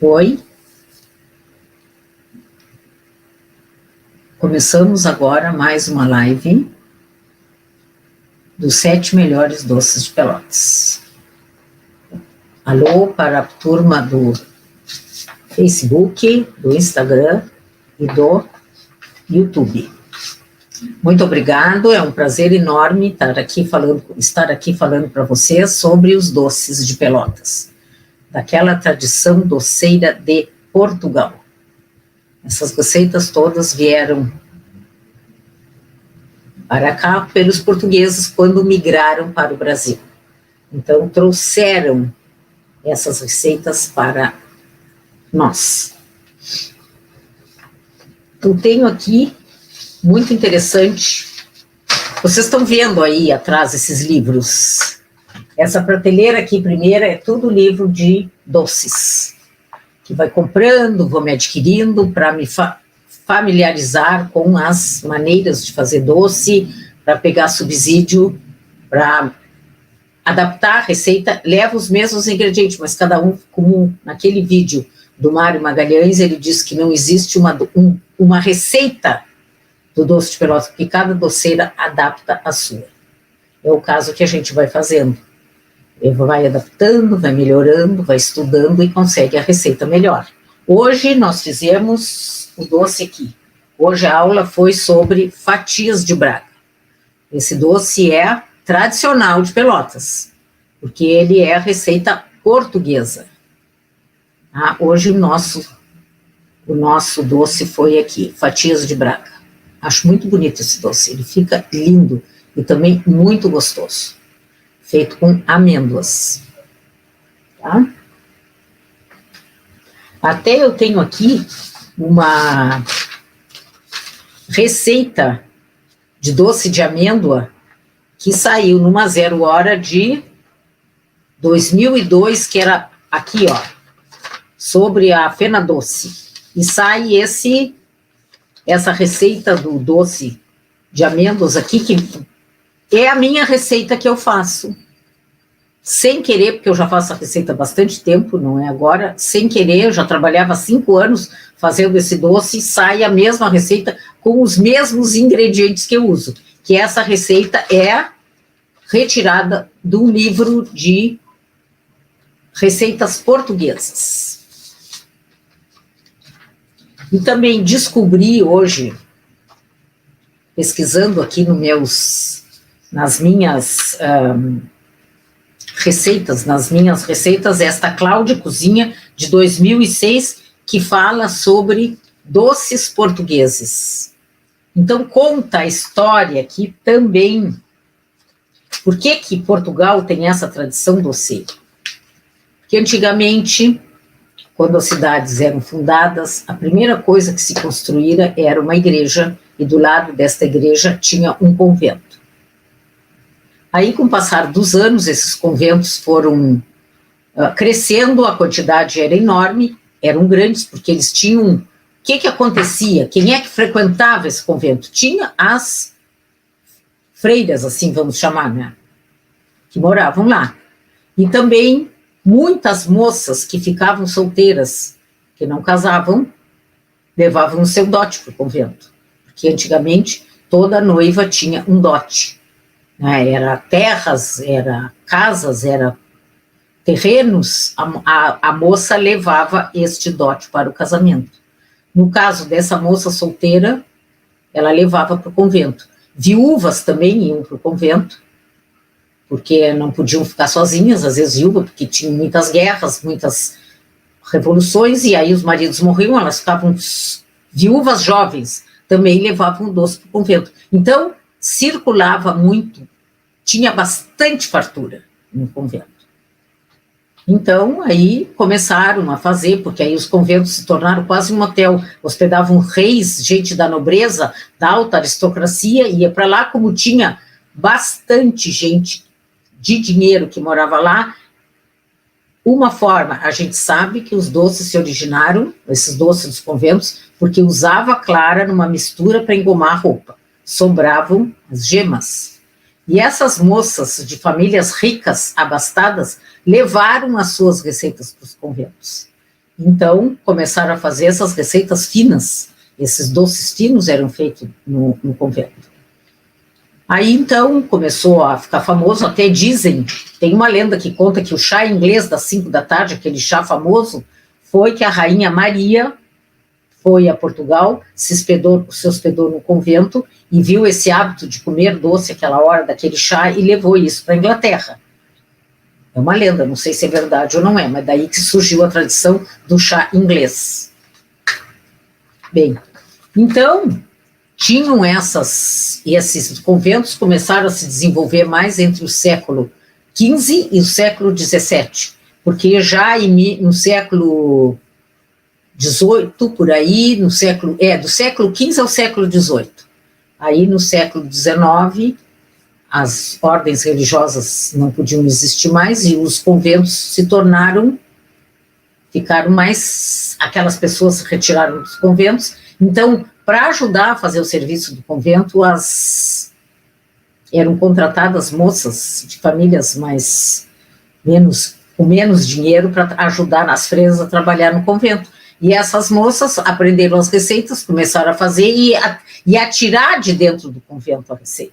Oi, começamos agora mais uma live dos 7 melhores doces de Pelotas. Alô para a turma do Facebook, do Instagram e do YouTube. Muito obrigado, é um prazer enorme estar aqui falando para vocês sobre os doces de Pelotas, daquela tradição doceira de Portugal. Essas receitas todas vieram para cá pelos portugueses quando migraram para o Brasil. Então, trouxeram essas receitas para nós. Eu tenho aqui, muito interessante, vocês estão vendo aí atrás esses livros. Essa prateleira aqui, primeira, é tudo livro de doces, que vai comprando, vou me adquirindo para me familiarizar com as maneiras de fazer doce, para pegar subsídio, para adaptar a receita, leva os mesmos ingredientes, mas cada um, como naquele vídeo do Mário Magalhães, ele diz que não existe uma receita do doce de Pelotas, porque cada doceira adapta a sua. É o caso que a gente vai fazendo. Ele vai adaptando, vai melhorando, vai estudando e consegue a receita melhor. Hoje nós fizemos o doce aqui. Hoje a aula foi sobre fatias de Braga. Esse doce é tradicional de Pelotas, porque ele é a receita portuguesa. Hoje o nosso doce foi aqui, fatias de Braga. Acho muito bonito esse doce, ele fica lindo e também muito gostoso. Feito com amêndoas. Tá? Até eu tenho aqui uma receita de doce de amêndoa que saiu numa 0 hora de 2002, que era aqui, ó, sobre a Fena Doce. E sai essa receita do doce de amêndoas aqui, que é a minha receita que eu faço. Sem querer, porque eu já faço a receita há bastante tempo, não é agora, sem querer, eu já trabalhava há 5 anos fazendo esse doce, e sai a mesma receita com os mesmos ingredientes que eu uso, que essa receita é retirada do livro de receitas portuguesas. E também descobri hoje, pesquisando aqui nas minhas receitas, esta Cláudia Cozinha, de 2006, que fala sobre doces portugueses. Então, conta a história aqui também. Por que Portugal tem essa tradição doceira? Porque antigamente, quando as cidades eram fundadas, a primeira coisa que se construíra era uma igreja, e do lado desta igreja tinha um convento. Aí, com o passar dos anos, esses conventos foram crescendo, a quantidade era enorme, eram grandes, porque eles tinham... O que acontecia? Quem é que frequentava esse convento? Tinha as freiras, assim vamos chamar, né? Que moravam lá. E também muitas moças que ficavam solteiras, que não casavam, levavam o seu dote para o convento. Porque antigamente toda noiva tinha um dote. Era terras, era casas, era terrenos, a moça levava este dote para o casamento. No caso dessa moça solteira, ela levava para o convento. Viúvas também iam para o convento, porque não podiam ficar sozinhas, às vezes viúva, porque tinham muitas guerras, muitas revoluções, e aí os maridos morriam, elas ficavam viúvas jovens, também levavam o doce para o convento. Então, circulava muito, tinha bastante fartura no convento. Então, aí começaram a fazer, porque aí os conventos se tornaram quase um hotel, hospedavam reis, gente da nobreza, da alta aristocracia, ia para lá, como tinha bastante gente de dinheiro que morava lá. Uma forma, a gente sabe que os doces se originaram, esses doces dos conventos, porque usava clara numa mistura para engomar a roupa. Sobravam as gemas. E essas moças de famílias ricas, abastadas, levaram as suas receitas para os conventos. Então, começaram a fazer essas receitas finas, esses doces finos eram feitos no convento. Aí, então, começou a ficar famoso, até dizem, tem uma lenda que conta que o chá inglês das 5 da tarde, aquele chá famoso, foi que a rainha Maria foi a Portugal, se hospedou no convento e viu esse hábito de comer doce aquela hora daquele chá e levou isso para a Inglaterra. É uma lenda, não sei se é verdade ou não é, mas daí que surgiu a tradição do chá inglês. Bem, então, tinham esses conventos começaram a se desenvolver mais entre o século XV e o século XVII, porque já no século XVIII, por aí, do século XV ao século XVIII. Aí, no século XIX, as ordens religiosas não podiam existir mais e os conventos ficaram mais, aquelas pessoas se retiraram dos conventos. Então, para ajudar a fazer o serviço do convento, eram contratadas moças de famílias com menos dinheiro para ajudar as freiras a trabalhar no convento. E essas moças aprenderam as receitas, começaram a fazer e a tirar de dentro do convento a receita.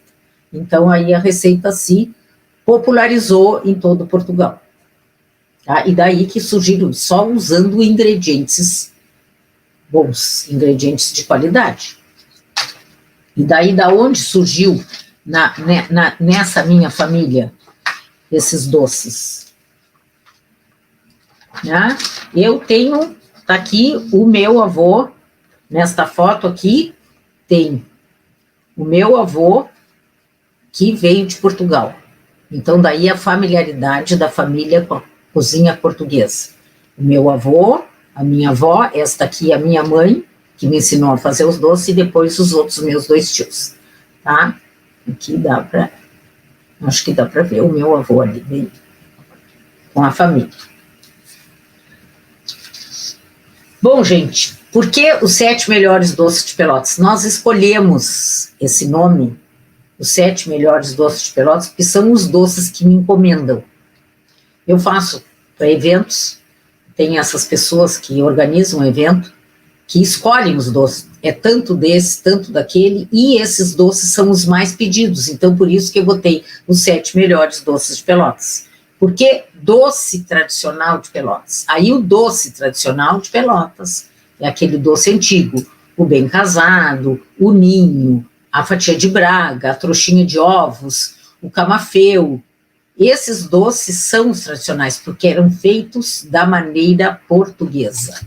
Então, aí a receita se popularizou em todo Portugal. Tá? E daí que surgiram só usando ingredientes bons, ingredientes de qualidade. E daí da onde surgiu nessa minha família esses doces? Né? Eu tenho, tá aqui o meu avô, nesta foto aqui tem o meu avô que veio de Portugal. Então daí a familiaridade da família com a cozinha portuguesa. O meu avô, a minha avó, esta aqui é a minha mãe, que me ensinou a fazer os doces, e depois os outros meus 2 tios, tá? Aqui acho que dá para ver o meu avô ali, bem, com a família. Bom, gente, por que os 7 melhores doces de Pelotas? Nós escolhemos esse nome, os 7 melhores doces de Pelotas, porque são os doces que me encomendam. Eu faço para eventos, tem essas pessoas que organizam o evento, que escolhem os doces, é tanto desse, tanto daquele, e esses doces são os mais pedidos, então por isso que eu botei os 7 melhores doces de Pelotas. Porque doce tradicional de Pelotas, aí o doce tradicional de Pelotas é aquele doce antigo, o bem casado, o ninho, a fatia de Braga, a trouxinha de ovos, o camafeu. Esses doces são os tradicionais, porque eram feitos da maneira portuguesa.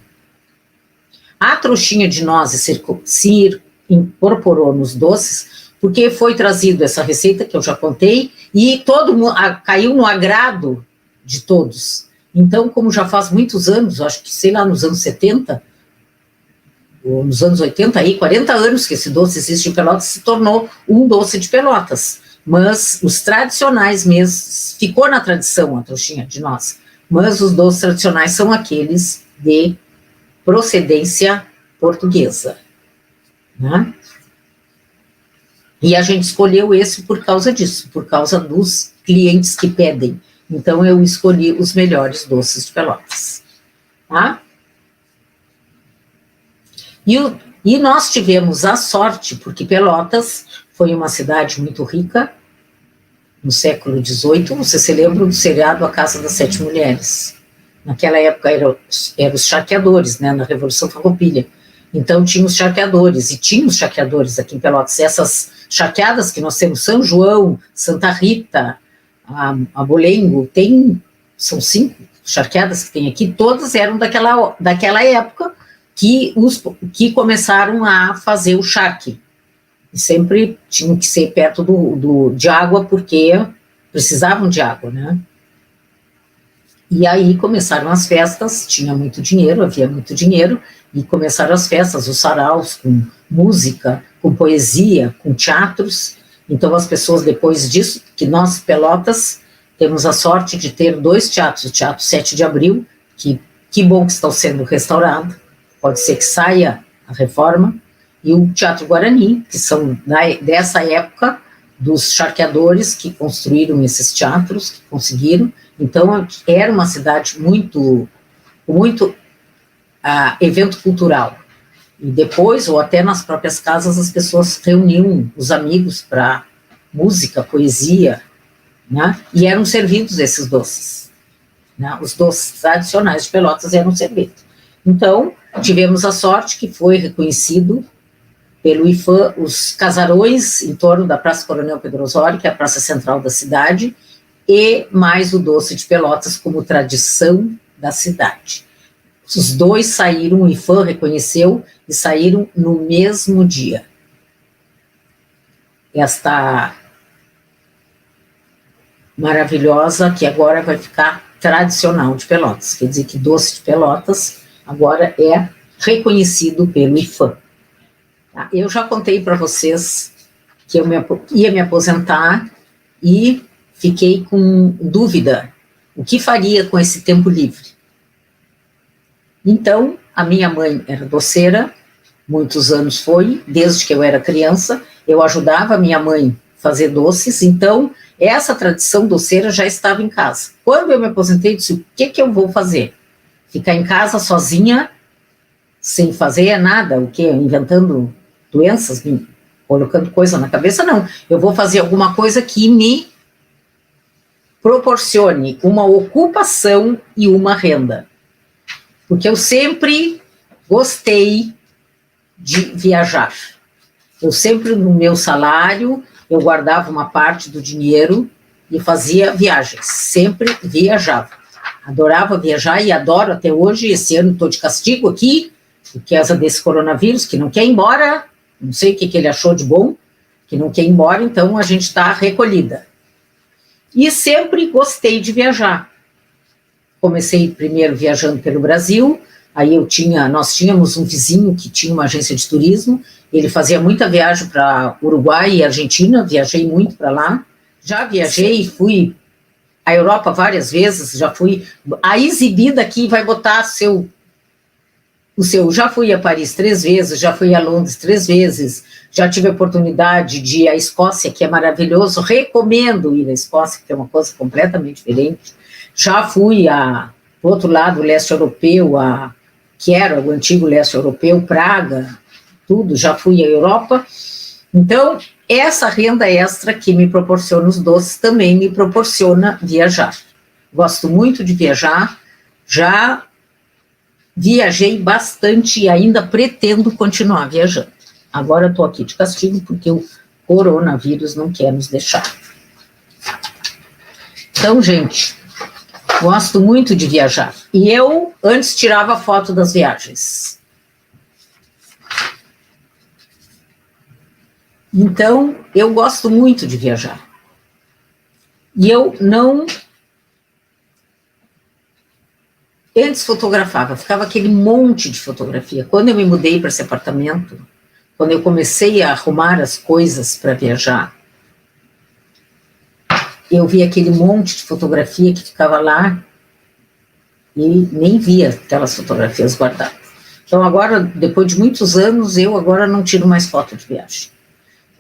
A trouxinha de nozes se incorporou nos doces, porque foi trazido essa receita, que eu já contei, e todo mundo caiu no agrado de todos. Então, como já faz muitos anos, acho que, sei lá, nos anos 70, ou nos anos 80, aí, 40 anos que esse doce existe em Pelotas, se tornou um doce de Pelotas. Mas os tradicionais mesmo, ficou na tradição a trouxinha de noz, mas os doces tradicionais são aqueles de procedência portuguesa, né? E a gente escolheu esse por causa disso, por causa dos clientes que pedem. Então, eu escolhi os melhores doces de Pelotas, tá? E nós tivemos a sorte, porque Pelotas foi uma cidade muito rica, no século XVIII, você se lembra do seriado A Casa das 7 Mulheres. Naquela época eram os charqueadores, né, na Revolução Farroupilha. Então tinha os charqueadores, e tinha os charqueadores aqui em Pelotas. Essas charqueadas que nós temos, São João, Santa Rita, a Bolengo, são 5 charqueadas que tem aqui, todas eram daquela época que começaram a fazer o charque. E sempre tinham que ser perto de água, porque precisavam de água, né? E aí começaram as festas, tinha muito dinheiro, havia muito dinheiro, e começaram as festas, os saraus, com música, com poesia, com teatros. Então as pessoas, depois disso, que nós, Pelotas, temos a sorte de ter 2 teatros, o Teatro 7 de Abril, que bom que estão sendo restaurados, pode ser que saia a reforma, e o Teatro Guarani, que são dessa época dos charqueadores que construíram esses teatros, que conseguiram. Então, era uma cidade muito evento cultural. E depois, ou até nas próprias casas, as pessoas reuniam os amigos para música, poesia, né? E eram servidos esses doces. Né? Os doces tradicionais de Pelotas eram servidos. Então, tivemos a sorte que foi reconhecido pelo IFAM os casarões em torno da Praça Coronel Pedro Osório, que é a praça central da cidade, e mais o doce de Pelotas como tradição da cidade. Os dois saíram, o IFAM reconheceu, e saíram no mesmo dia. Esta maravilhosa, que agora vai ficar tradicional de Pelotas, quer dizer que doce de Pelotas agora é reconhecido pelo IFAM. Tá? Eu já contei para vocês que eu ia me aposentar e fiquei com dúvida o que faria com esse tempo livre. Então, a minha mãe era doceira, muitos anos foi, desde que eu era criança, eu ajudava a minha mãe a fazer doces, então essa tradição doceira já estava em casa. Quando eu me aposentei, eu disse, o que eu vou fazer? Ficar em casa sozinha, sem fazer nada, o quê? Inventando doenças, colocando coisa na cabeça? Não, eu vou fazer alguma coisa que me proporcione uma ocupação e uma renda. Porque eu sempre gostei de viajar. Eu sempre, no meu salário, eu guardava uma parte do dinheiro e fazia viagens. Sempre viajava. Adorava viajar e adoro até hoje. Esse ano estou de castigo aqui, por causa desse coronavírus, que não quer ir embora. Não sei o que ele achou de bom, que não quer ir embora, então a gente está recolhida. E sempre gostei de viajar. Comecei primeiro viajando pelo Brasil, aí nós tínhamos um vizinho que tinha uma agência de turismo, ele fazia muita viagem para Uruguai e Argentina, viajei muito para lá, já viajei, fui à Europa várias vezes, já fui, a exibida aqui vai botar já fui a Paris 3 vezes, já fui a Londres 3 vezes, já tive a oportunidade de ir à Escócia, que é maravilhoso, recomendo ir à Escócia, que é uma coisa completamente diferente. Já fui do outro lado, o leste europeu, que era o antigo leste europeu, Praga, tudo, já fui à Europa. Então, essa renda extra que me proporciona os doces também me proporciona viajar. Gosto muito de viajar, já viajei bastante e ainda pretendo continuar viajando. Agora estou aqui de castigo porque o coronavírus não quer nos deixar. Então, gente, gosto muito de viajar. E eu, antes, tirava foto das viagens. Então, eu gosto muito de viajar. E eu não... Antes fotografava, ficava aquele monte de fotografia. Quando eu me mudei para esse apartamento, quando eu comecei a arrumar as coisas para viajar, eu vi aquele monte de fotografia que ficava lá e nem via aquelas fotografias guardadas. Então agora, depois de muitos anos, eu agora não tiro mais foto de viagem.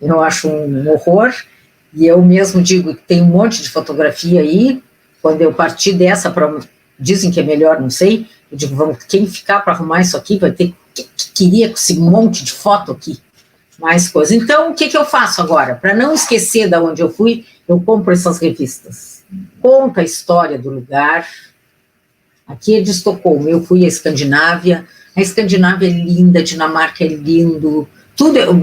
Eu acho um horror, e eu mesmo digo que tem um monte de fotografia aí, quando eu parti dessa para... Dizem que é melhor, não sei, eu digo, quem ficar para arrumar isso aqui vai ter que queria com esse monte de foto aqui, mais coisa. Então, o que eu faço agora? Para não esquecer de onde eu fui, eu compro essas revistas. Conta a história do lugar. Aqui é de Estocolmo, eu fui à Escandinávia. A Escandinávia é linda, a Dinamarca é lindo,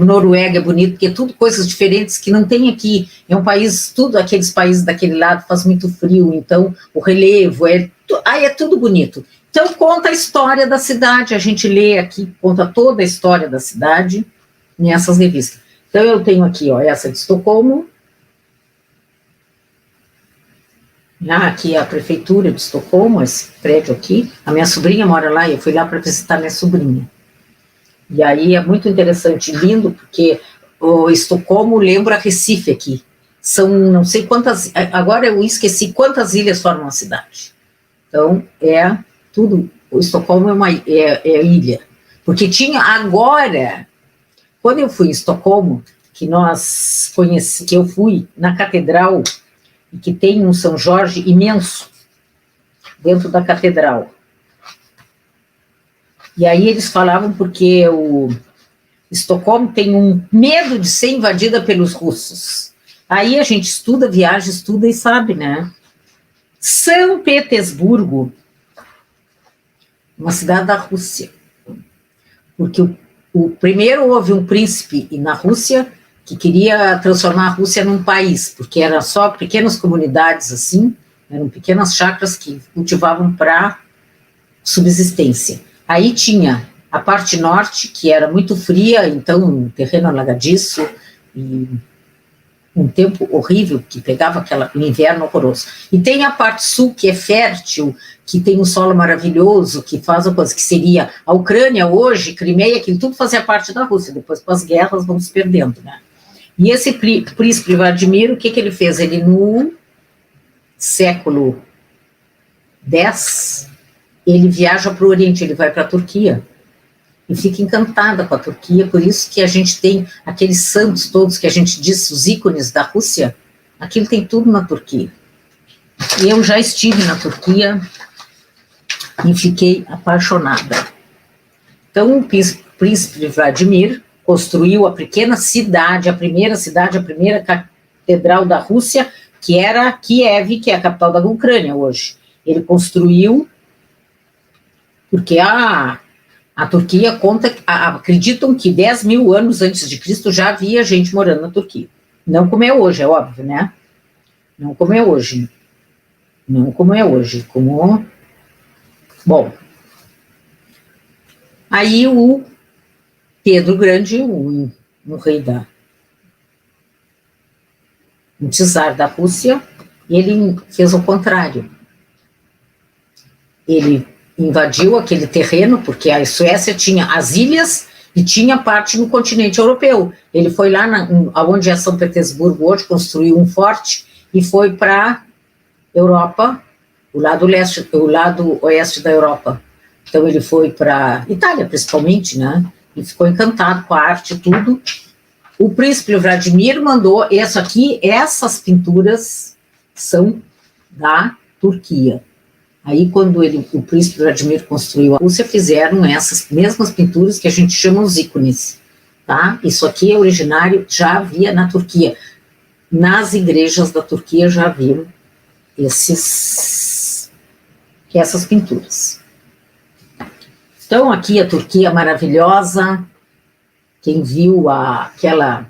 Noruega é bonito, porque é tudo coisas diferentes que não tem aqui. É um país, tudo aqueles países daquele lado faz muito frio, então o relevo é tudo bonito. Então conta a história da cidade, a gente lê aqui, conta toda a história da cidade nessas revistas. Então eu tenho aqui, ó, essa de Estocolmo. Aqui é a prefeitura de Estocolmo, esse prédio aqui. A minha sobrinha mora lá e eu fui lá para visitar minha sobrinha. E aí é muito interessante, lindo, porque o Estocolmo lembra Recife aqui. São não sei quantas, agora eu esqueci quantas ilhas formam a cidade. Então, tudo, o Estocolmo é ilha. Porque tinha agora, quando eu fui em Estocolmo, que eu fui na catedral, e que tem um São Jorge imenso dentro da catedral. E aí eles falavam porque o Estocolmo tem um medo de ser invadida pelos russos. Aí a gente estuda, viaja, estuda e sabe, né? São Petersburgo, uma cidade da Rússia. Porque primeiro houve um príncipe na Rússia que queria transformar a Rússia num país, porque eram só pequenas comunidades assim, eram pequenas chacras que cultivavam para subsistência. Aí tinha a parte norte, que era muito fria, então um terreno alagadiço, e um tempo horrível, que pegava um inverno horroroso. E tem a parte sul, que é fértil, que tem um solo maravilhoso, que faz a coisa que seria a Ucrânia hoje, Crimeia, aquilo tudo fazia parte da Rússia, depois com as guerras vão se perdendo, né? E esse príncipe Vladimir, o que ele fez? Ele no século X, ele viaja para o Oriente, ele vai para a Turquia, e fica encantada com a Turquia, por isso que a gente tem aqueles santos todos que a gente diz, os ícones da Rússia, aquilo tem tudo na Turquia. E eu já estive na Turquia e fiquei apaixonada. Então, o príncipe Vladimir construiu a pequena cidade, a primeira catedral da Rússia, que era Kiev, que é a capital da Ucrânia hoje. Ele construiu, porque a Turquia conta, acreditam que 10 mil anos antes de Cristo já havia gente morando na Turquia. Não como é hoje, é óbvio, né? Não como é hoje. Não como é hoje. Bom. Aí o Pedro Grande, um rei um czar da Rússia, ele fez o contrário. Ele invadiu aquele terreno, porque a Suécia tinha as ilhas e tinha parte no continente europeu. Ele foi lá, onde é São Petersburgo hoje, construiu um forte e foi para a Europa, o lado oeste da Europa. Então ele foi para a Itália, principalmente, né? E ficou encantado com a arte e tudo. O príncipe Vladimir mandou essas pinturas são da Turquia. Aí, quando o príncipe Vladimir construiu a Rússia, fizeram essas mesmas pinturas que a gente chama os ícones, tá? Isso aqui é originário, já havia na Turquia. Nas igrejas da Turquia já haviam essas pinturas. Então, aqui a Turquia maravilhosa. Quem viu aquela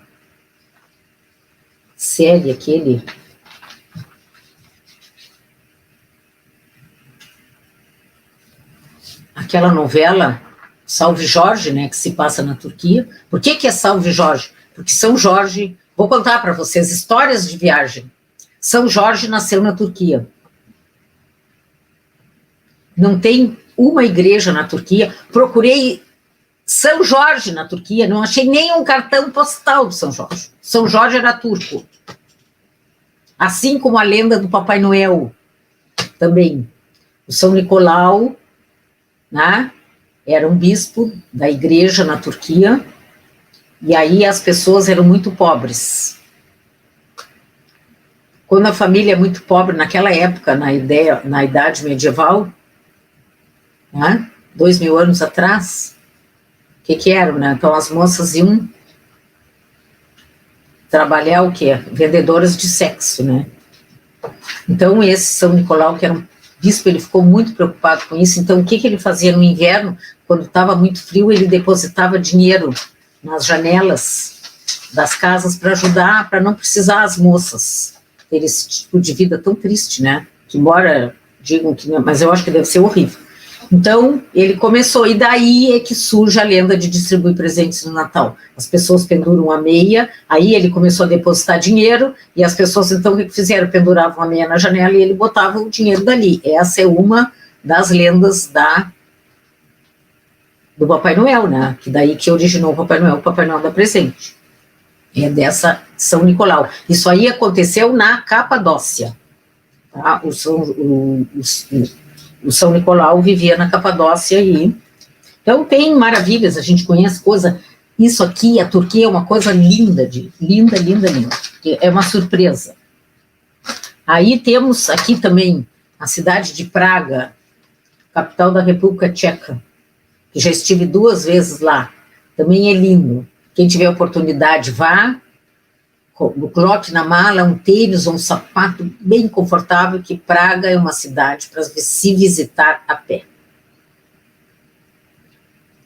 série, aquela novela Salve Jorge, né, que se passa na Turquia. Por que é Salve Jorge? Porque São Jorge, vou contar para vocês histórias de viagem. São Jorge nasceu na Turquia. Não tem uma igreja na Turquia. Procurei São Jorge na Turquia, não achei nem um cartão postal de São Jorge. São Jorge era turco. Assim como a lenda do Papai Noel também. O São Nicolau, né, era um bispo da igreja na Turquia, e aí as pessoas eram muito pobres. Quando a família é muito pobre, naquela época, na Idade Medieval, né, 2000 anos atrás, o que eram, né? Então as moças iam trabalhar o quê? Vendedoras de sexo, né? Então esse São Nicolau, que era um bispo, ele ficou muito preocupado com isso. Então o que ele fazia no inverno, quando estava muito frio, ele depositava dinheiro nas janelas das casas para ajudar, para não precisar as moças ter esse tipo de vida tão triste, né? Que embora digam que não, mas eu acho que deve ser horrível. Então, ele começou, e daí é que surge a lenda de distribuir presentes no Natal. As pessoas penduram a meia, aí ele começou a depositar dinheiro, e as pessoas, então, o que fizeram? Penduravam a meia na janela e ele botava o dinheiro dali. Essa é uma das lendas do Papai Noel, né? Que daí que originou o Papai Noel dá presente. É dessa São Nicolau. Isso aí aconteceu na Capadócia. Tá? O São Nicolau vivia na Capadócia aí. Então tem maravilhas, a gente conhece coisa. Isso aqui, a Turquia é uma coisa linda, linda. É uma surpresa. Aí temos aqui também a cidade de Praga, capital da República Tcheca, que já estive 2 vezes lá. Também é lindo. Quem tiver oportunidade, vá. Coloque na mala um tênis ou um sapato bem confortável, que Praga é uma cidade para se visitar a pé.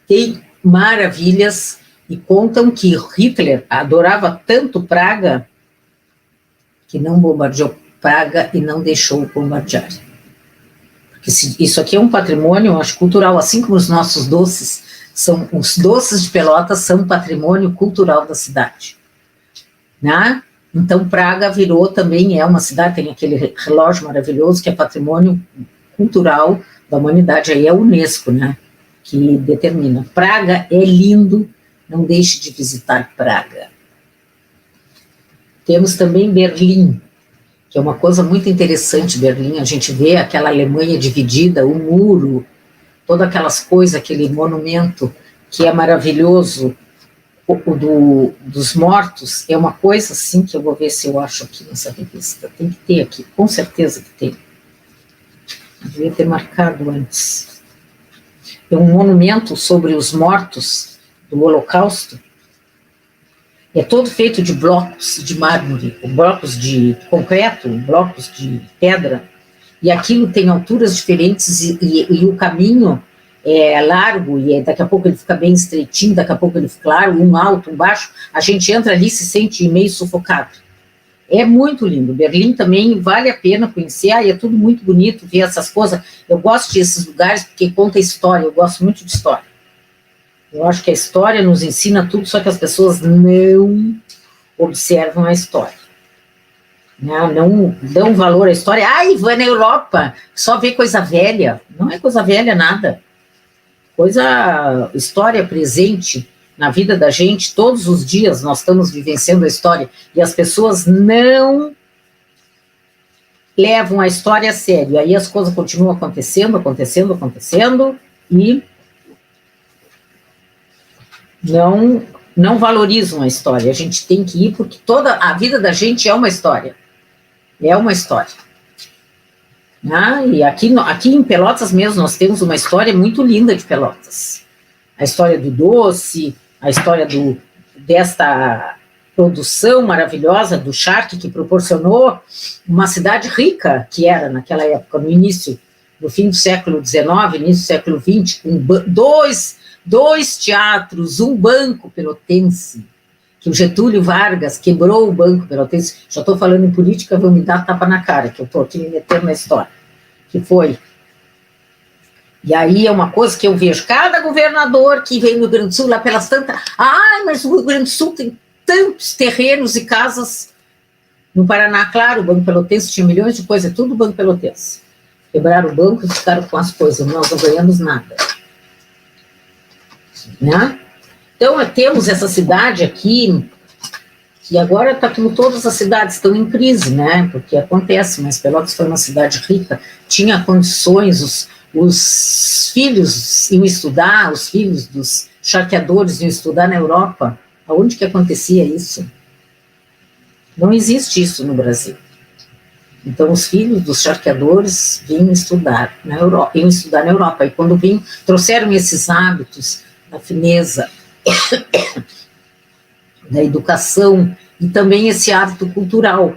Tem maravilhas, e contam que Hitler adorava tanto Praga que não bombardeou Praga e não deixou bombardear. Porque isso aqui é um patrimônio, eu acho, cultural, assim como os nossos doces, os doces de Pelotas são patrimônio cultural da cidade. Né? Então Praga virou também, é uma cidade, tem aquele relógio maravilhoso que é patrimônio cultural da humanidade, aí é a Unesco, né, que determina. Praga é lindo, não deixe de visitar Praga. Temos também Berlim, que é uma coisa muito interessante, Berlim, a gente vê aquela Alemanha dividida, o muro, todas aquelas coisas, aquele monumento que é maravilhoso, dos mortos, é uma coisa assim que eu vou ver se eu acho aqui nessa revista. Tem que ter aqui, com certeza que tem. Eu devia ter marcado antes. É um monumento sobre os mortos do Holocausto. É todo feito de blocos de mármore, blocos de concreto, blocos de pedra, e aquilo tem alturas diferentes e o caminho é largo, e daqui a pouco ele fica bem estreitinho, daqui a pouco ele fica claro, um alto, um baixo, a gente entra ali e se sente meio sufocado. É muito lindo. Berlim também vale a pena conhecer, é tudo muito bonito, ver essas coisas. Eu gosto desses lugares porque conta história, eu gosto muito de história. Eu acho que a história nos ensina tudo, só que as pessoas não observam a história. Não dão valor à história. Vai na Europa, só vê coisa velha. Não é coisa velha nada. História presente na vida da gente, todos os dias nós estamos vivenciando a história, e as pessoas não levam a história a sério, aí as coisas continuam acontecendo, e não valorizam a história. A gente tem que ir, porque toda a vida da gente é uma história. E aqui em Pelotas mesmo, nós temos uma história muito linda de Pelotas. A história do doce, a história desta produção maravilhosa do charque, que proporcionou uma cidade rica, que era naquela época, no fim do século XIX, início do século XX, com dois teatros, um banco pelotense, que o Getúlio Vargas quebrou o Banco Pelotense. Já estou falando em política, vão me dar tapa na cara, que eu estou aqui me metendo na história, que foi. E aí é uma coisa que eu vejo, cada governador que vem no Rio Grande do Sul, lá pelas tantas, mas o Rio Grande do Sul tem tantos terrenos e casas. No Paraná, claro, o Banco Pelotense tinha milhões de coisas, tudo Banco Pelotense. Quebraram o banco e ficaram com as coisas, nós não ganhamos nada. Né? Então, temos essa cidade aqui, que agora está como todas as cidades estão em crise, né? Porque acontece, mas Pelotas foi uma cidade rica, tinha condições, os filhos iam estudar, os filhos dos charqueadores iam estudar na Europa. Aonde que acontecia isso? Não existe isso no Brasil. Então, os filhos dos charqueadores vinham estudar na Europa, e quando trouxeram esses hábitos da fineza, da educação, e também esse hábito cultural.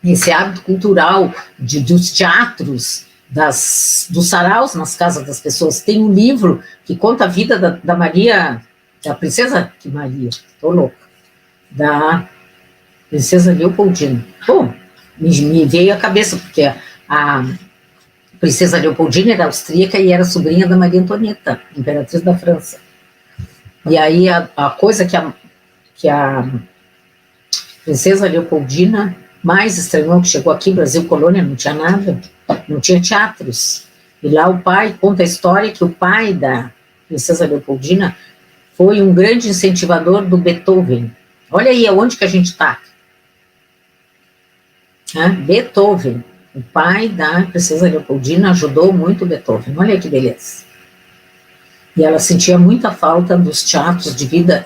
Esse hábito cultural dos teatros, dos saraus nas casas das pessoas. Tem um livro que conta a vida da Maria, da princesa Maria, estou louca, da princesa Leopoldina. Bom, me veio à cabeça, porque a princesa Leopoldina era austríaca e era sobrinha da Maria Antonieta, imperatriz da França. E aí a coisa que a princesa Leopoldina mais estranhou, que chegou aqui, Brasil colônia, não tinha nada, não tinha teatros. E lá o pai conta a história que o pai da princesa Leopoldina foi um grande incentivador do Beethoven. Olha aí aonde que a gente está. Beethoven. O pai da princesa Leopoldina ajudou muito Beethoven. Olha que beleza. E ela sentia muita falta dos teatros,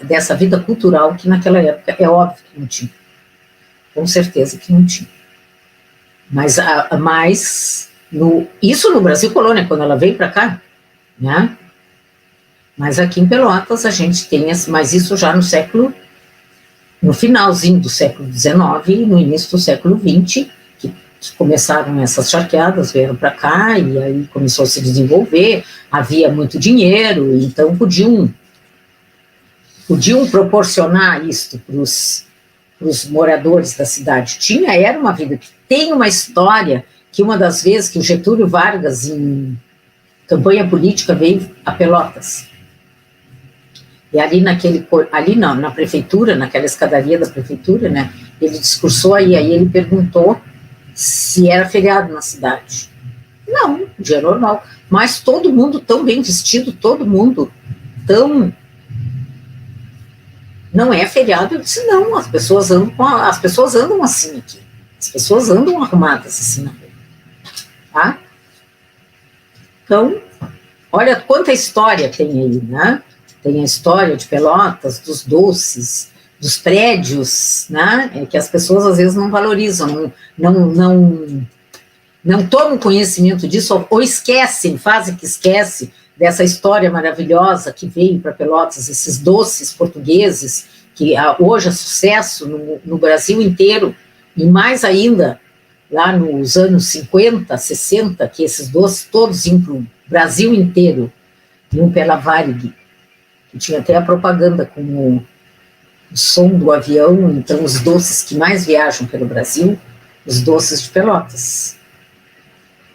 dessa vida cultural, que naquela época é óbvio que não tinha. Com certeza que não tinha. Mas Isso no Brasil Colônia, quando ela veio para cá, né? Mas aqui em Pelotas a gente tem, mas isso já no finalzinho do século XIX e no início do século XX, que começaram essas charqueadas, vieram para cá e aí começou a se desenvolver, havia muito dinheiro, então podiam proporcionar isto para os moradores da cidade. Era uma vida que tem uma história que uma das vezes que o Getúlio Vargas, em campanha política, veio a Pelotas. E ali na prefeitura, naquela escadaria da prefeitura, né, ele discursou aí ele perguntou se era feriado na cidade. Não, dia normal. Mas todo mundo tão bem vestido, todo mundo tão... Não é feriado? Eu disse, não, as pessoas andam assim aqui. As pessoas andam arrumadas assim na rua. Tá? Então, olha quanta história tem aí, né? Tem a história de Pelotas, dos doces, dos prédios, né? Que as pessoas às vezes não valorizam, não tomam conhecimento disso, ou esquecem, fazem que esquece dessa história maravilhosa que veio para Pelotas, esses doces portugueses, que hoje é sucesso no Brasil inteiro, e mais ainda lá nos anos 50, 60, que esses doces todos iam para o Brasil inteiro, iam pela Varig, que tinha até a propaganda com o som do avião, então os doces que mais viajam pelo Brasil, os doces de Pelotas.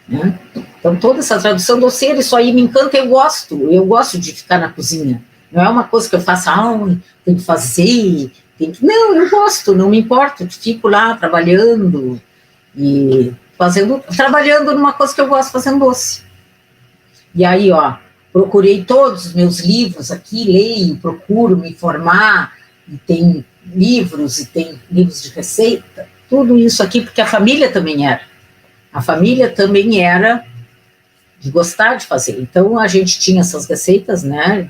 Né? Então toda essa tradução doceira, isso aí me encanta, eu gosto de ficar na cozinha, não é uma coisa que eu faço, tem que fazer, não, eu gosto, não me importo, fico lá trabalhando, trabalhando numa coisa que eu gosto, fazendo doce. E aí, procurei todos os meus livros aqui, leio, procuro me informar, e tem livros de receita, tudo isso aqui, porque a família também era. A família também era de gostar de fazer. Então, a gente tinha essas receitas, né,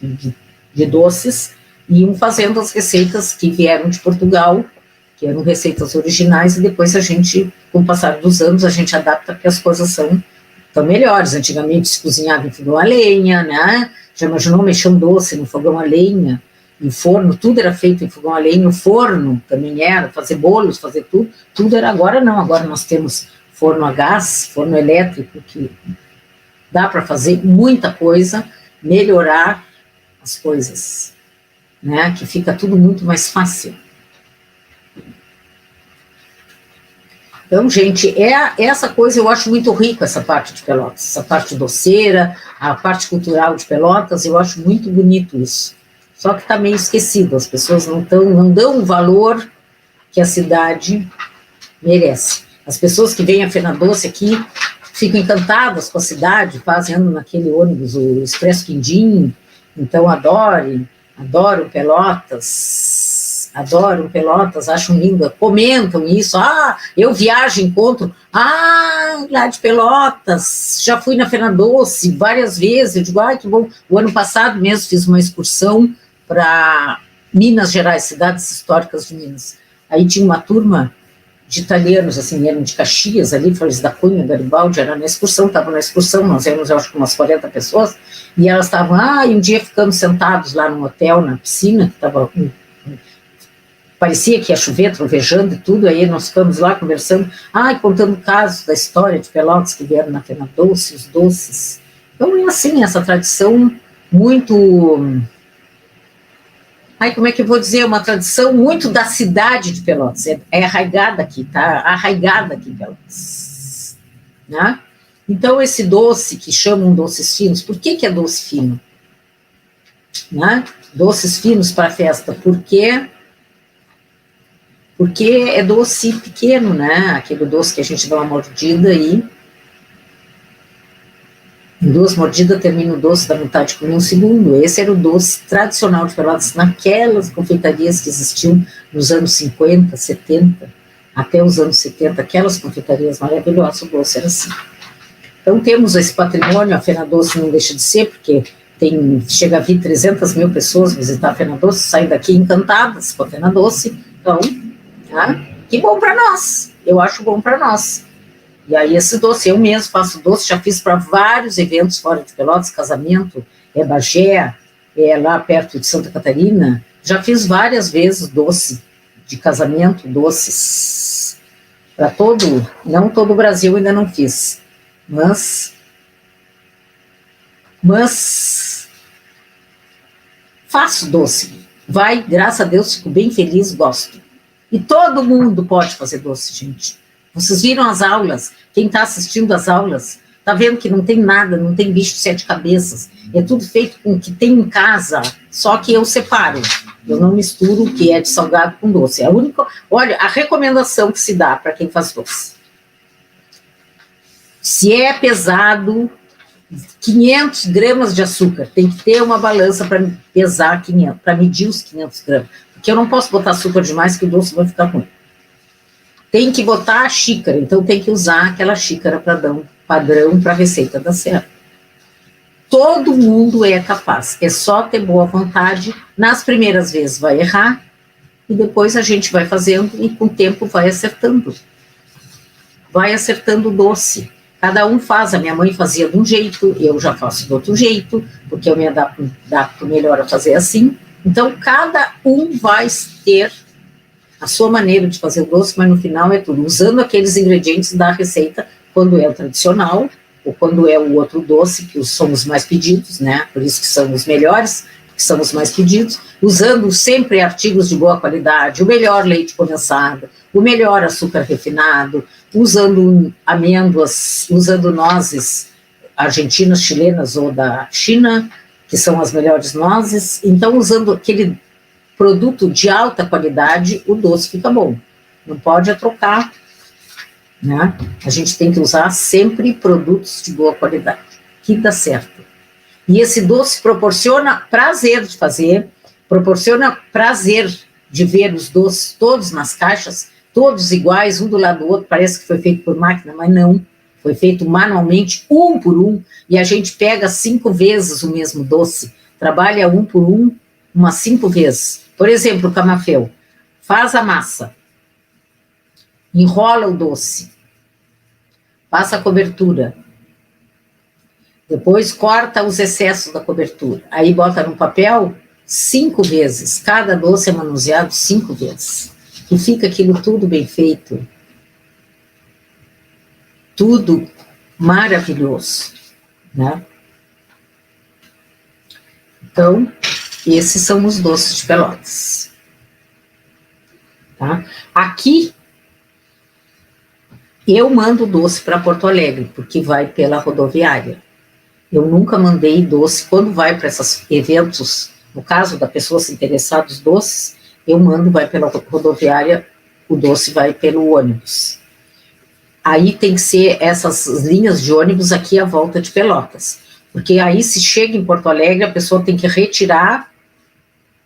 de doces, e iam fazendo as receitas que vieram de Portugal, que eram receitas originais, e depois com o passar dos anos, a gente adapta porque as coisas são melhores. Antigamente se cozinhava em fogão a lenha, né? Já imaginou mexer um doce no fogão a lenha, em forno, tudo era feito em fogão a lenha, o forno também era, fazer bolos, fazer tudo era. Agora não, agora nós temos forno a gás, forno elétrico, que dá para fazer muita coisa, melhorar as coisas, né? Que fica tudo muito mais fácil. Então, gente, essa coisa eu acho muito rico, essa parte de Pelotas, essa parte doceira, a parte cultural de Pelotas, eu acho muito bonito isso. Só que está meio esquecido, as pessoas não dão o valor que a cidade merece. As pessoas que vêm a Fena Doce aqui ficam encantadas com a cidade, fazem andam naquele ônibus, o Expresso Quindim, então adoram Pelotas, acham lindo, comentam isso, eu viajo, encontro, lá de Pelotas, já fui na Fena Doce várias vezes, eu digo, que bom, o ano passado mesmo fiz uma excursão para Minas Gerais, cidades históricas de Minas, aí tinha uma turma de italianos, assim, eram de Caxias, ali, Flores da Cunha, Garibaldi, era na excursão, estavam na excursão, nós éramos, eu acho que umas 40 pessoas, e elas estavam, e um dia ficamos sentados lá no hotel, na piscina, que estava, parecia que ia chover, trovejando e tudo, aí nós ficamos lá conversando, contando casos da história de Pelotas que vieram na Fena Doce, os doces. Então, é assim, essa tradição muito... como é que eu vou dizer? Uma tradição muito da cidade de Pelotas, é arraigada aqui, tá? Arraigada aqui em Pelotas. Né? Então, esse doce que chamam doces finos, por que é doce fino? Né? Doces finos para festa, porque é doce pequeno, né? Aquele doce que a gente dá uma mordida e em 2 mordidas termina o doce, dá vontade de comer um segundo. Esse era o doce tradicional de Pelotas, naquelas confeitarias que existiam nos anos 50, 70, até os anos 70, aquelas confeitarias maravilhosas, o doce era assim. Então temos esse patrimônio, a Fena Doce não deixa de ser, porque chega a vir 300 mil pessoas visitar a Fena Doce, saem daqui encantadas com a Fena Doce, então, que bom para nós, eu acho bom para nós. E aí esse doce, eu mesmo faço doce, já fiz para vários eventos fora de Pelotas, casamento, Bagé, lá perto de Santa Catarina, já fiz várias vezes doce de casamento, doces para não todo o Brasil ainda não fiz, mas faço doce, graças a Deus, fico bem feliz, gosto. E todo mundo pode fazer doce, gente. Vocês viram as aulas? Quem está assistindo as aulas está vendo que não tem nada, não tem bicho de 7 cabeças. É tudo feito com o que tem em casa, só que eu separo. Eu não misturo o que é de salgado com doce. É a única. Olha, a recomendação que se dá para quem faz doce. Se é pesado, 500 gramas de açúcar, tem que ter uma balança para pesar 500, para medir os 500 gramas. Porque eu não posso botar açúcar demais que o doce vai ficar ruim. Tem que botar a xícara, então tem que usar aquela xícara padrão para a receita dar certo. Todo mundo é capaz, é só ter boa vontade. Nas primeiras vezes vai errar, e depois a gente vai fazendo e com o tempo vai acertando. Vai acertando o doce. Cada um faz, a minha mãe fazia de um jeito, eu já faço de outro jeito, porque eu me adapto melhor a fazer assim. Então, cada um vai ter a sua maneira de fazer o doce, mas no final é tudo usando aqueles ingredientes da receita, quando é o tradicional, ou quando é o outro doce, que são os mais pedidos, né? Por isso que são os melhores, que são os mais pedidos, usando sempre artigos de boa qualidade, o melhor leite condensado, o melhor açúcar refinado, usando amêndoas, usando nozes argentinas, chilenas ou da China, que são as melhores nozes. Então, usando aquele produto de alta qualidade, o doce fica bom. Não pode trocar, né? A gente tem que usar sempre produtos de boa qualidade, que dá certo. E esse doce proporciona prazer de fazer, proporciona prazer de ver os doces todos nas caixas, todos iguais, um do lado do outro, parece que foi feito por máquina, mas não. Foi feito manualmente, um por um, e a gente pega 5 vezes o mesmo doce, trabalha um por um, umas 5 vezes. Por exemplo, o camafeu, faz a massa, enrola o doce, passa a cobertura, depois corta os excessos da cobertura, aí bota no papel 5 vezes, cada doce é manuseado 5 vezes, e fica aquilo tudo bem feito, tudo maravilhoso, né? Então, esses são os doces de Pelotas. Tá? Aqui, eu mando doce para Porto Alegre, porque vai pela rodoviária. Eu nunca mandei doce, quando vai para esses eventos, no caso da pessoa se interessar dos doces, eu mando, vai pela rodoviária, o doce vai pelo ônibus. Aí tem que ser essas linhas de ônibus aqui à volta de Pelotas. Porque aí, se chega em Porto Alegre, a pessoa tem que retirar,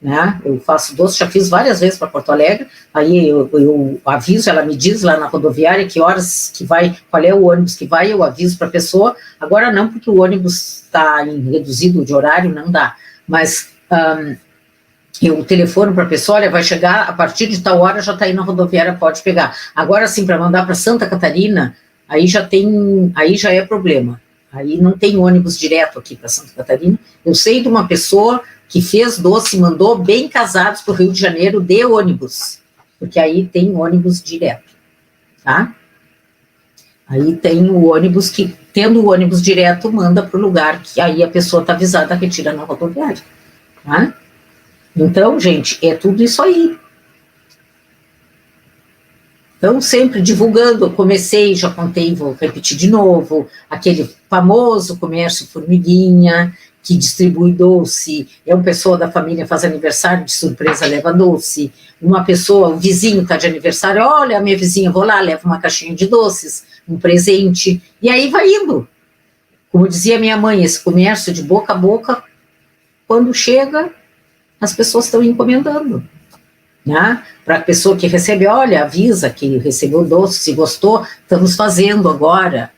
né? Eu faço doce, já fiz várias vezes para Porto Alegre, aí eu aviso, ela me diz lá na rodoviária que horas que vai, qual é o ônibus que vai, eu aviso para a pessoa. Agora não, porque o ônibus está reduzido de horário, não dá. Mas eu telefono para a pessoa, olha, vai chegar a partir de tal hora, já está aí na rodoviária, pode pegar. Agora sim, para mandar para Santa Catarina, aí já é problema. Aí não tem ônibus direto aqui para Santa Catarina. Eu sei de uma pessoa que fez doce e mandou bem casados para o Rio de Janeiro de ônibus, porque aí tem ônibus direto, tá? Aí tem o ônibus que, tendo o ônibus direto, manda para o lugar que aí a pessoa está avisada, retira na rodoviária, tá? Então, gente, é tudo isso aí. Então, sempre divulgando, eu comecei, já contei, vou repetir de novo, aquele famoso comércio Formiguinha, que distribui doce, é uma pessoa da família faz aniversário, de surpresa leva doce, uma pessoa, o vizinho está de aniversário, olha, a minha vizinha, vou lá, leva uma caixinha de doces, um presente, e aí vai indo. Como dizia minha mãe, esse comércio de boca a boca, quando chega, as pessoas estão encomendando. Né? Para a pessoa que recebe, olha, avisa que recebeu o doce, se gostou, estamos fazendo agora.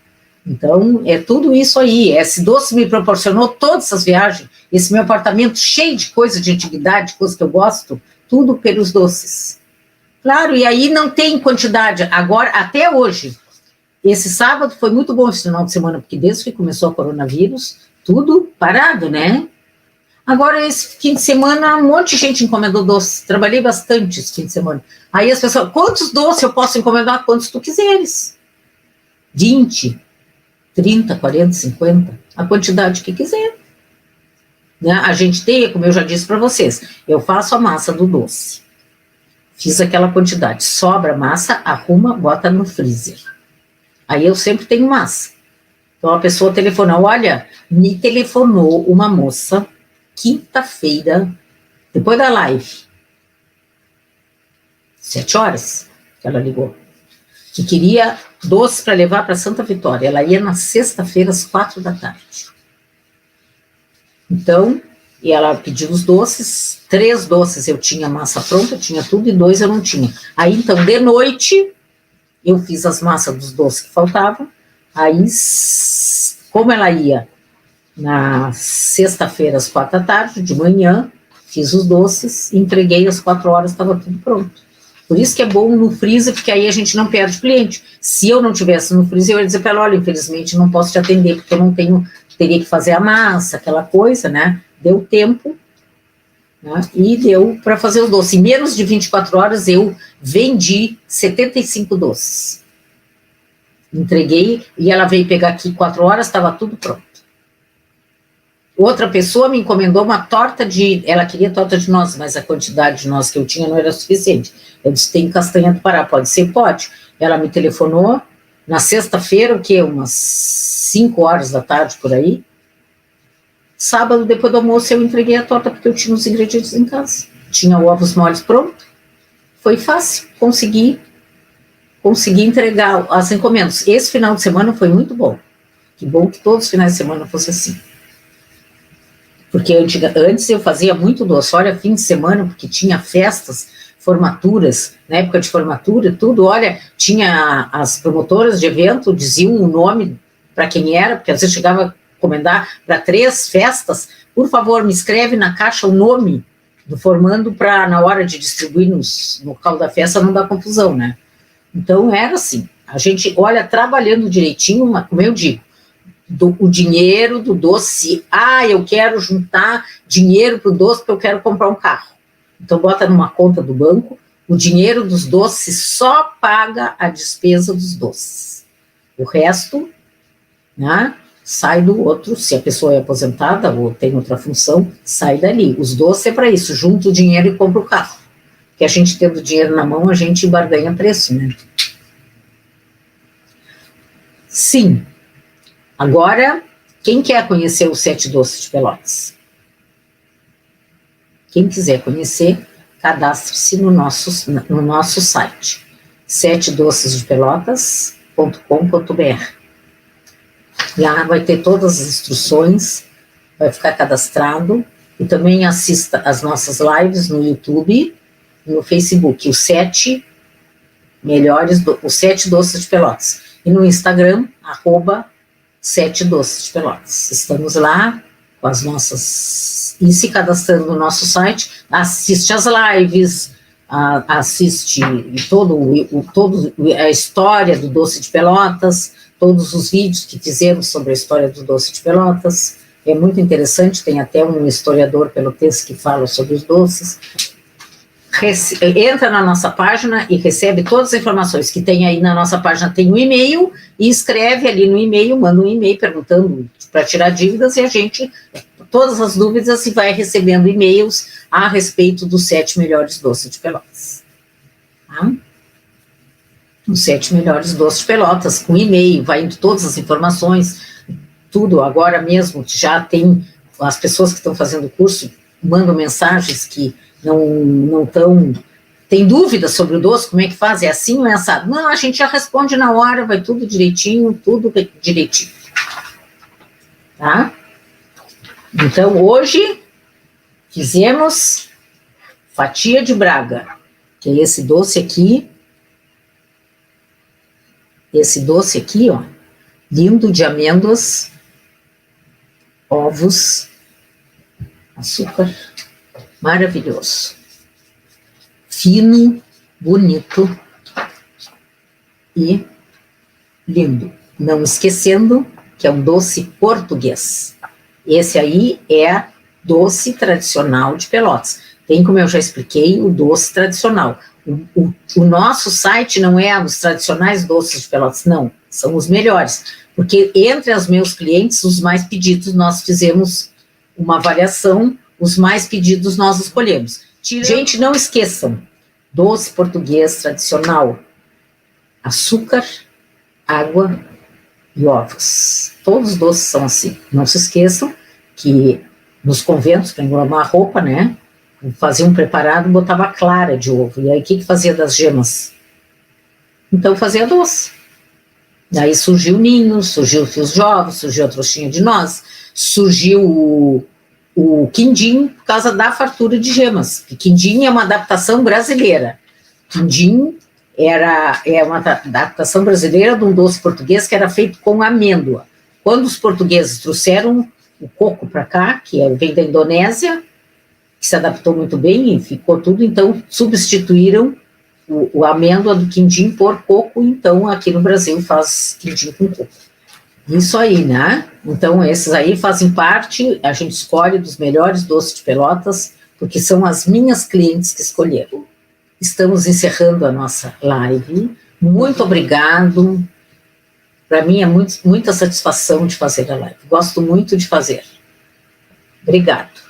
Então, é tudo isso aí. Esse doce me proporcionou todas essas viagens, esse meu apartamento cheio de coisa de antiguidade, coisa que eu gosto, tudo pelos doces. Claro, e aí não tem quantidade. Agora, até hoje, esse sábado foi muito bom esse final de semana, porque desde que começou o coronavírus, tudo parado, né? Agora, esse fim de semana, um monte de gente encomendou doce. Trabalhei bastante esse fim de semana. Aí as pessoas, quantos doces eu posso encomendar? Quantos tu quiseres. 20, 30, 40, 50, a quantidade que quiser. Né? A gente tem, como eu já disse para vocês, eu faço a massa do doce. Fiz aquela quantidade. Sobra massa, arruma, bota no freezer. Aí eu sempre tenho massa. Então a pessoa telefona, olha, me telefonou uma moça quinta-feira, depois da live, 7 horas que ela ligou, que queria doce para levar para Santa Vitória. Ela ia na sexta-feira às 4 da tarde. Então, e ela pediu os doces, 3 doces eu tinha massa pronta, tinha tudo, e 2 eu não tinha. Aí então, de noite, eu fiz as massas dos doces que faltavam. Aí, como ela ia na sexta-feira às 4 da tarde, de manhã, fiz os doces, entreguei às 4 horas, estava tudo pronto. Por isso que é bom no freezer, porque aí a gente não perde cliente. Se eu não tivesse no freezer, eu ia dizer para ela, olha, infelizmente não posso te atender, porque eu não tenho, teria que fazer a massa, aquela coisa, né? Deu tempo, né? E deu para fazer os doces. Em menos de 24 horas, eu vendi 75 doces. Entreguei, e ela veio pegar aqui 4 horas, estava tudo pronto. Outra pessoa me encomendou uma torta ela queria torta de nozes, mas a quantidade de nozes que eu tinha não era suficiente. Eu disse, tem castanha do Pará, pode ser? Pode. Ela me telefonou, na sexta-feira, o quê? Umas 5 horas da tarde, por aí. Sábado, depois do almoço, eu entreguei a torta, porque eu tinha os ingredientes em casa. Tinha ovos moles pronto. Foi fácil, consegui entregar as encomendas. Esse final de semana foi muito bom. Que bom que todos os finais de semana fosse assim. Porque antes eu fazia muito doce, olha, fim de semana, porque tinha festas, formaturas, na época de formatura, tudo, olha, tinha as promotoras de evento, diziam o nome para quem era, porque às vezes chegava a encomendar para 3 festas, por favor, me escreve na caixa o nome do formando para, na hora de distribuir no local da festa, não dar confusão, né? Então, era assim, a gente, olha, trabalhando direitinho, como eu digo, o dinheiro do doce, eu quero juntar dinheiro para o doce porque eu quero comprar um carro. Então, bota numa conta do banco, o dinheiro dos doces só paga a despesa dos doces. O resto, né, sai do outro, se a pessoa é aposentada ou tem outra função, sai dali. Os doces é para isso, junta o dinheiro e compra o carro. Porque a gente tendo dinheiro na mão, a gente barganha preço, né? Sim. Agora, quem quer conhecer os 7 doces de Pelotas? Quem quiser conhecer, cadastre-se no nosso site, 7docesdepelotas.com.br. Lá vai ter todas as instruções, vai ficar cadastrado, e também assista as nossas lives no YouTube e no Facebook, os 7 doces de Pelotas. E no Instagram, @7 doces de Pelotas. Estamos lá com as nossas... E se cadastrando no nosso site, assiste as lives, assiste toda a história do doce de Pelotas, todos os vídeos que fizemos sobre a história do doce de Pelotas. É muito interessante, tem até um historiador pelotense que fala sobre os doces. Entra na nossa página e recebe todas as informações que tem aí na nossa página, tem um e-mail, e escreve ali no e-mail, manda um e-mail perguntando para tirar dívidas, e a gente, todas as dúvidas, e vai recebendo e-mails a respeito dos 7 melhores doces de Pelotas. Tá? Os 7 melhores doces de Pelotas, com e-mail, vai indo todas as informações, tudo. Agora mesmo já tem, as pessoas que estão fazendo o curso mandam mensagens que não estão, tem dúvidas sobre o doce, como é que faz, é assim ou é assado? Não, a gente já responde na hora, vai tudo direitinho, tá? Então, hoje, fizemos fatia de Braga, que é esse doce aqui, ó, lindo, de amêndoas, ovos, açúcar, maravilhoso, fino, bonito, e lindo. Não esquecendo que é um doce português. Esse aí é doce tradicional de Pelotas. Tem, como eu já expliquei, o doce tradicional. O nosso site não é os tradicionais doces de Pelotas, não. São os melhores. Porque entre os meus clientes, os mais pedidos, nós fizemos uma avaliação, os mais pedidos nós escolhemos. Gente, não esqueçam, doce português tradicional, açúcar, água e ovos. Todos os doces são assim. Não se esqueçam que nos conventos, para engomar a roupa, né, fazia um preparado, botava clara de ovo. E aí o que fazia das gemas? Então fazia doce. Daí surgiu o ninho, surgiu os fios de ovos, surgiu a trouxinha de noz, surgiu o quindim por causa da fartura de gemas. Porque quindim é uma adaptação brasileira. Quindim é uma adaptação brasileira de um doce português que era feito com amêndoa. Quando os portugueses trouxeram o coco para cá, que vem da Indonésia, que se adaptou muito bem e ficou tudo, então substituíram o amêndoa do quindim por coco, então aqui no Brasil faz quindim com coco. Isso aí, né? Então esses aí fazem parte, a gente escolhe dos melhores doces de Pelotas, porque são as minhas clientes que escolheram. Estamos encerrando a nossa live. Muito obrigado. Para mim é muita satisfação de fazer a live. Gosto muito de fazer. Obrigado.